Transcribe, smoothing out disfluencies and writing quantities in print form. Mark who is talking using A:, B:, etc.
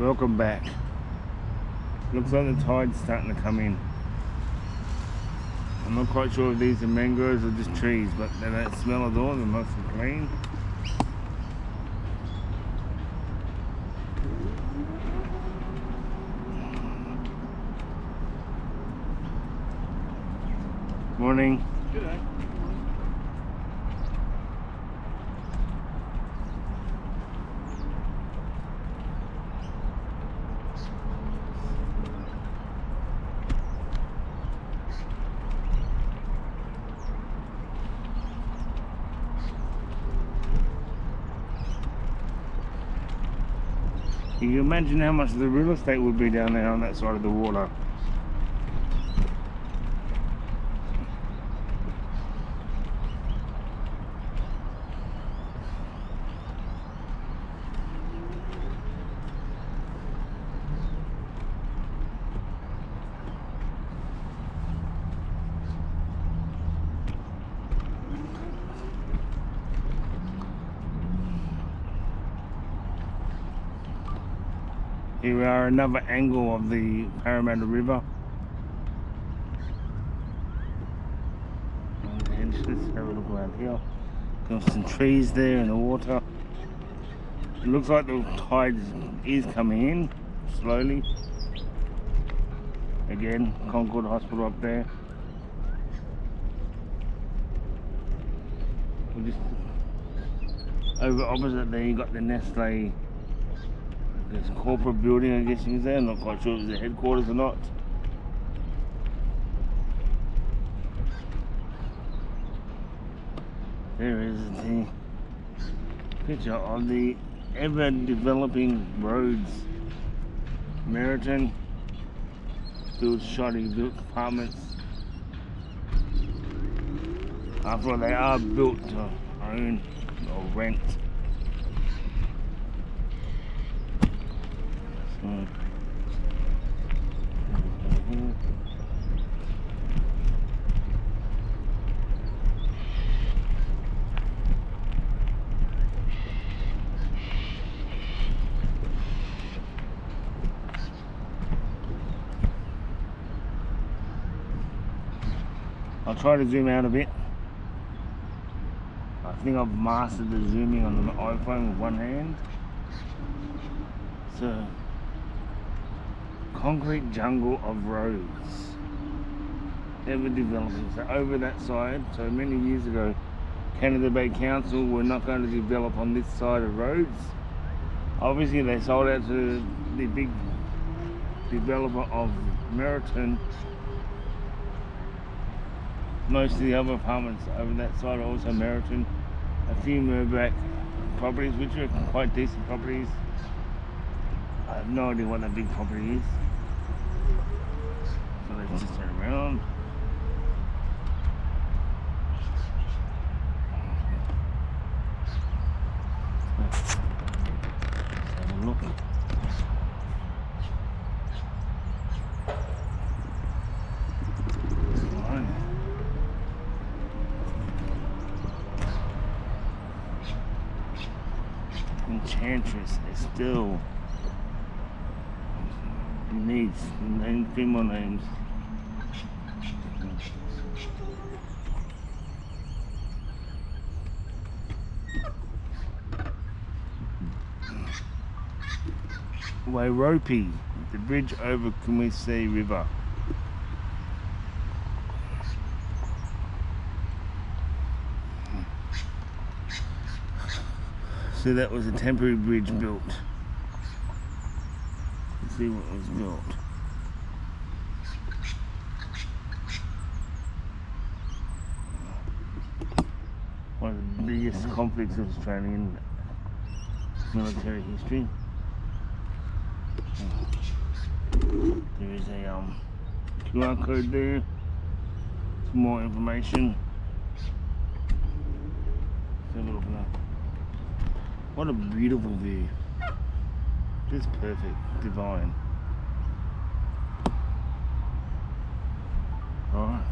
A: Welcome back. Looks like the tide's starting to come in. I'm not quite sure if these are mangroes or just trees, but they don't smell at all, they're nice and clean. Morning.
B: Good day.
A: You can imagine how much the real estate would be down there on that side of the water. Here we are, another angle of the Parramatta River. And let's have a look around here. Got some trees there in the water. It looks like the tide is coming in slowly. Again, Concord Hospital up there. We're just over opposite there. You got the Nestle. There's a corporate building, I guess you can say. I'm not quite sure if it's the headquarters or not. There is the picture of the ever-developing roads. Meriton builds shoddy built apartments. After all, they are built to own or rent. I'll try to zoom out a bit. I think I've mastered the zooming on the iPhone with one hand. So, concrete jungle of roads, ever developing. So over that side, so many years ago, Canada Bay Council were not going to develop on this side of roads. Obviously they sold out to the big developer of Meriton. Most of the other apartments over that side are also Meriton. A few Mirvac properties, which are quite decent properties. I have no idea what that big property is. So let's just turn around. Let's have a look. Enchantress Estelle. Needs female names. Wairopi, the bridge over Kumisi River. So that was a temporary bridge built. Let's see what was built. One of the biggest conflicts of Australian military history. There is a QR code there. Some more information. Let's have a look now. What a beautiful view. Just perfect, divine. Alright.